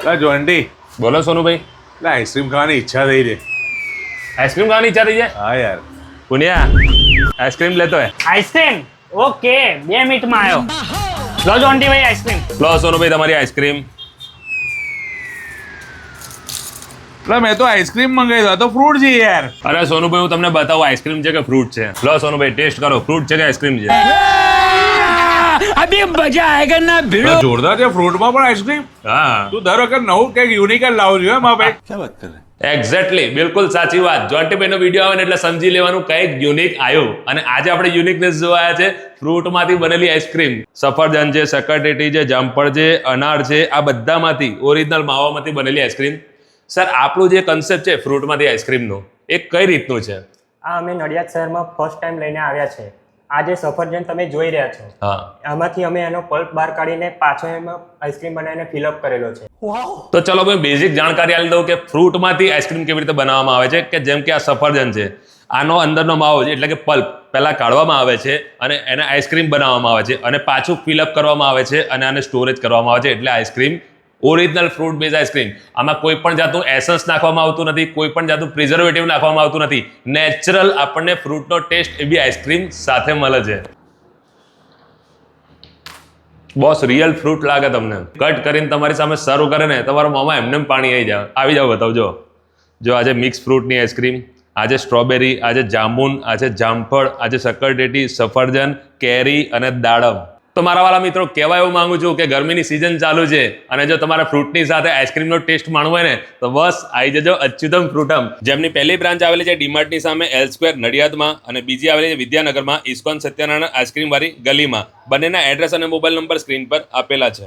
જોન્ટી, બોલો સોનુભાઈ. એટલે આઈસ્ક્રીમ ખાવાની ઈચ્છા થઈ છે. આઈસ્ક્રીમ ખાવાની ઈચ્છા થઈ જાય? હા યાર. પુનિયા આઈસ્ક્રીમ લેતો હે? આઈસ્ક્રીમ ઓકે 2 મિનિટમાં આવ્યો. લો જોન્ટી ભાઈ આઈસ્ક્રીમ. લો સોનુભાઈ તમારી આઈસ્ક્રીમ. એટલે મેં તો આઈસ્ક્રીમ મંગાવી દો, આ તો ફ્રૂટ છે યાર. અરે સોનુભાઈ હું તમને બતાવું આઈસ્ક્રીમ છે કે ફ્રૂટ છે. લો સોનુભાઈ ટેસ્ટ કરો, ફ્રૂટ છે કે આઈસ્ક્રીમ છે? અભી મજા આયેગા ના ભીડો. જોરદાર છે, ફ્રૂટમાં પણ આઈસ્ક્રીમ. હા તું દર વખત નવું કંઈક યુનિક જ લાવું છું એમ ભાઈ. એક્ઝેક્ટલી, બિલકુલ સાચી વાત. જોન્ટીભાઈનો વિડીયો આવે ને એટલે સમજી લેવાનું કંઈક યુનિક આવ્યું. અને આજે આપણે યુનિકનેસ જોવાયા છે ફ્રૂટમાંથી બનેલી આઈસ્ક્રીમ. સફરજન છે, સકરટેટી છે, જામફળ છે, અનાર છે, આ બધામાંથી ઓરિજિનલ માવામાંથી બનેલી આઈસ્ક્રીમ. સર આપણું જે કન્સેપ્ટ છે ફ્રૂટમાંથી આઈસ્ક્રીમનું એ કઈ રીતનું છે? આ અમે નડિયાદ શહેરમાં ફર્સ્ટ ટાઈમ લઈને આવ્યા છે. આ જે સફરજન તમે જોઈ રહ્યા છો, હા, આમાંથી અમે એનો પલ્પ બહાર કાઢીને પાછો એમાં આઈસ્ક્રીમ બનાવીને ફિલઅપ કરેલો છે. તો ચલો ભાઈ બેઝિક જાણકારી આપી દઉં કે ફ્રૂટમાંથી આઈસ્ક્રીમ કેવી રીતે બનાવવામાં આવે છે. કે જેમ કે આ સફરજન છે, આનો અંદરનો માવો છે એટલે કે પલ્પ પહેલાં કાઢવામાં આવે છે અને એને આઈસ્ક્રીમ બનાવવામાં આવે છે અને પાછું ફિલઅપ કરવામાં આવે છે અને આને સ્ટોરેજ કરવામાં આવે છે એટલે ice cream original fruit base ice cream. આમાં કોઈ પણ જાતનું એસન્સ નાખવામાં આવતું નથી, કોઈ પણ જાતનું પ્રિઝર્વેટિવ નાખવામાં આવતું નથી. નેચરલ આપણને ફ્રૂટનો ટેસ્ટ એવી આઈસ્ક્રીમ સાથે મળે છે. બોસ રિયલ ફ્રૂટ લાગે તમને. કટ કરીને તમારી સામે સર્વ કરે ને તમારા મોંમાં એમને પાણી આવી જાવ બતાવજો. જો આજે મિક્સ ફ્રૂટની આઈસ્ક્રીમ, આજે સ્ટ્રોબેરી, આજે જાંબુન, આજે જામફળ, આજે સકરટેટી, સફરજન, કેરી અને દાડમ. તો મારા વાલા મિત્રો કહેવા એવું માંગુ છું કે ગરમીની સિઝન ચાલુ છે અને જો તમારે ફ્રૂટની સાથે આઈસ્ક્રીમનો ટેસ્ટ માણવો હોય ને તો બસ આવી જજો અચ્યુતમ ફ્રૂટમ. જેમની પહેલી બ્રાન્ચ આવેલી છે ડીમાર્ટની સામે એલ સ્ક્વેર નડિયાદમાં અને બીજી આવેલી છે વિદ્યાનગરમાં ઇસ્કોન સત્યનારાયણ આઈસ્ક્રીમ વાળી ગલીમાં. બંનેના એડ્રેસ અને મોબાઈલ નંબર સ્ક્રીન પર આપેલા છે.